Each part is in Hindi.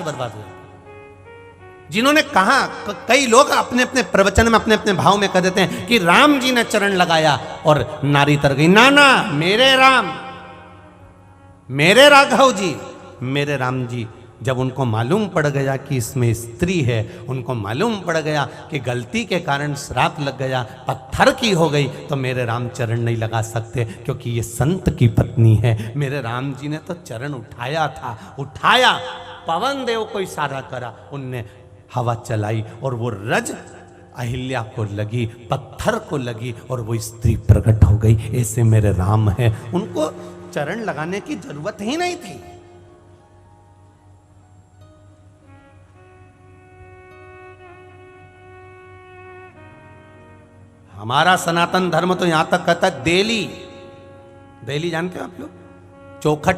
बर्बाद हुए। जिन्होंने कहा, कई लोग अपने अपने प्रवचन में अपने अपने भाव में कह देते हैं कि राम जी ने चरण लगाया और नारी तर गई। ना ना, मेरे राम, मेरे राघव जी, मेरे राम जी, जब उनको मालूम पड़ गया कि इसमें स्त्री है, उनको मालूम पड़ गया कि गलती के कारण श्राप लग गया, पत्थर की हो गई, तो मेरे राम चरण नहीं लगा सकते क्योंकि ये संत की पत्नी है। मेरे राम जी ने तो चरण उठाया था, उठाया, पवन देव को इशारा करा, उनने हवा चलाई और वो रज अहिल्या को लगी, पत्थर को लगी और वो स्त्री प्रकट हो गई। ऐसे मेरे राम है, उनको चरण लगाने की जरूरत ही नहीं थी। हमारा सनातन धर्म तो यहां तक कहता है देली, देली जानते हो आप लोग? चौखट,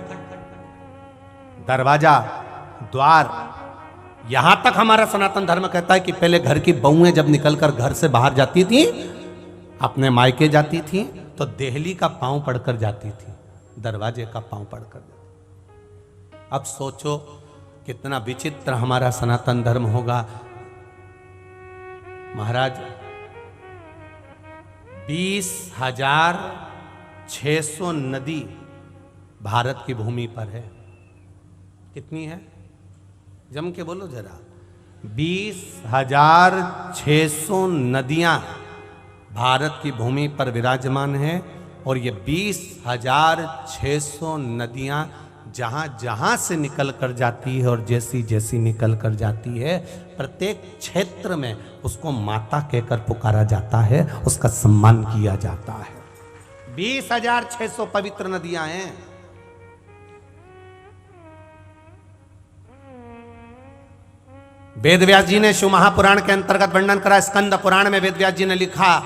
दरवाजा, द्वार, यहां तक हमारा सनातन धर्म कहता है कि पहले घर की बहुएं जब निकलकर घर से बाहर जाती थी, अपने मायके जाती थी, तो देहली का पांव पड़कर जाती थी, दरवाजे का पांव पड़कर जाती। अब सोचो कितना विचित्र हमारा सनातन धर्म होगा। महाराज 20,600 नदी भारत की भूमि पर है। कितनी है? जम के बोलो जरा। 20,600 नदियां भारत की भूमि पर विराजमान है और ये 20,600 नदियां जहां जहां से निकल कर जाती है और जैसी जैसी निकल कर जाती है, प्रत्येक क्षेत्र में उसको माता कहकर पुकारा जाता है, उसका सम्मान किया जाता है। 20,600 पवित्र नदियां हैं। वेदव्यास जी ने शिव महापुराण के अंतर्गत वर्णन करा, स्कंद पुराण में वेदव्यास जी ने लिखा,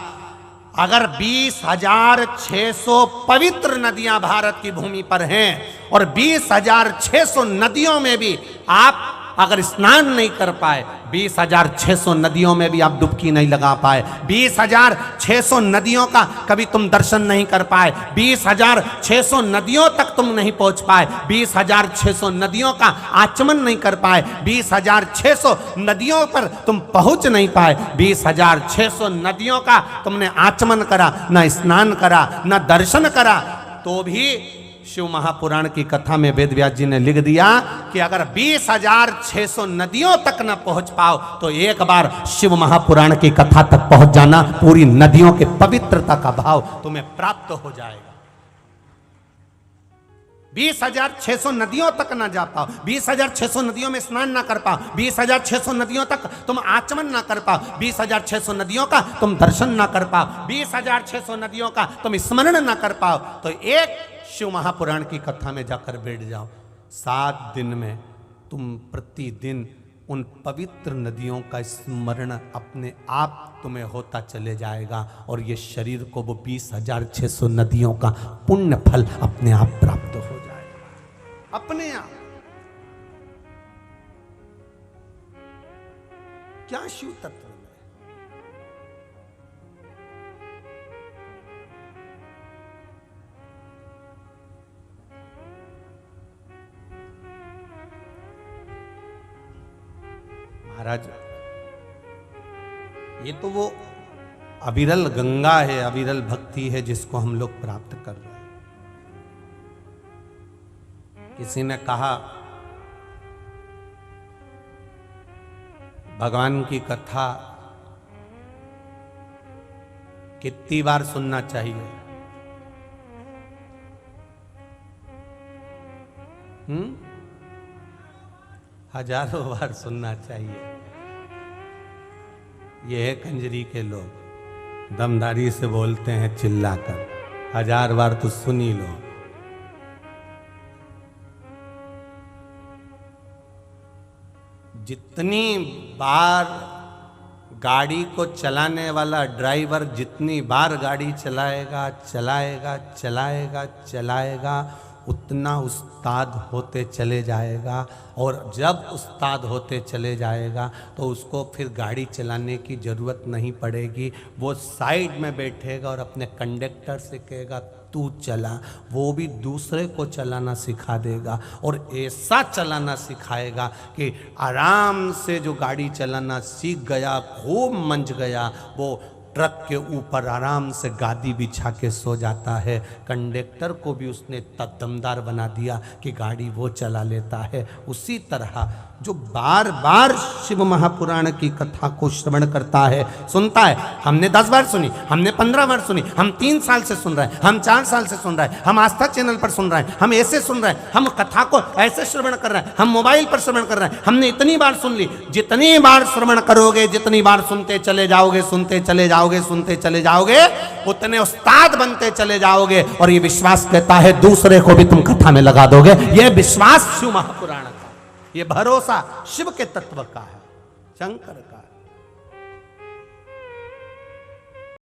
अगर 20,600 पवित्र नदियां भारत की भूमि पर हैं और 20,600 नदियों में भी आप अगर स्नान नहीं कर पाए, 20,600 नदियों में भी आप डुबकी नहीं लगा पाए, 20,600 नदियों का कभी तुम दर्शन नहीं कर पाए, 20,600 नदियों तक तुम नहीं पहुंच पाए, 20,600 नदियों का आचमन नहीं कर पाए, 20,600 नदियों पर तुम पहुंच नहीं पाए, 20,600 नदियों का तुमने आचमन करा, ना स्नान करा, ना दर्शन करा, तो भी शिव महापुराण की कथा में वेदव्यास जी ने लिख दिया कि अगर 20,600 नदियों तक न पहुंच पाओ तो एक बार शिव महापुराण की कथा तक पहुंच जाना, पूरी नदियों के पवित्रता का भाव तुम्हें प्राप्त हो जाएगा। 20,600 नदियों तक ना जा पाओ, 20,600 नदियों में स्नान ना कर पाओ, 20,600 नदियों तक तुम आचमन ना कर पाओ, 20,600 नदियों का तुम दर्शन ना कर पाओ, 20,600 नदियों का तुम स्मरण ना कर पाओ, तो एक शिव महापुराण की कथा में जाकर बैठ जाओ। 7 दिन में तुम प्रतिदिन उन पवित्र नदियों का स्मरण अपने आप तुम्हें होता चले जाएगा और ये शरीर को वो 20,600 नदियों का पुण्य फल अपने आप प्राप्त हो जाएगा, अपने आप। क्या शिव तत्व में महाराज, ये तो वो अविरल गंगा है, अविरल भक्ति है जिसको हम लोग प्राप्त कर रहे हैं। किसी ने कहा भगवान की कथा कितनी बार सुनना चाहिए? हजारों बार सुनना चाहिए। ये है कंजरी के लोग, दमदारी से बोलते हैं चिल्लाकर, 1000 बार तो सुन ही लो। जितनी बार गाड़ी को चलाने वाला ड्राइवर जितनी बार गाड़ी चलाएगा चलाएगा चलाएगा चलाएगा, उतना उस्ताद होते चले जाएगा। और जब उस्ताद होते चले जाएगा तो उसको फिर गाड़ी चलाने की ज़रूरत नहीं पड़ेगी। वो साइड में बैठेगा और अपने कंडक्टर से कहेगा तू चला, वो भी दूसरे को चलाना सिखा देगा और ऐसा चलाना सिखाएगा कि आराम से जो गाड़ी चलाना सीख गया, खूब मंझ गया, वो ट्रक के ऊपर आराम से गादी बिछा के सो जाता है। कंडक्टर को भी उसने दमदार बना दिया कि गाड़ी वो चला लेता है। उसी तरह जो बार बार शिव महापुराण की कथा को श्रवण करता है, सुनता है, हमने 10 बार सुनी, हमने 15 बार सुनी, हम 3 साल से सुन रहे हैं, हम 4 साल से सुन रहे हैं, हम आस्था चैनल पर सुन रहे हैं, हम ऐसे सुन रहे हैं, हम कथा को ऐसे श्रवण कर रहे हैं, हम मोबाइल पर श्रवण कर रहे हैं, हमने इतनी बार सुन ली। जितनी बार श्रवण करोगे, जितनी बार सुनते चले जाओगे, सुनते चले जाओगे, सुनते चले जाओगे, उतने उस्ताद बनते चले जाओगे और ये विश्वास कहता है दूसरे को भी तुम कथा में लगा दोगे। ये विश्वास शिव महापुराण का, ये भरोसा शिव के तत्व का है, शंकर का।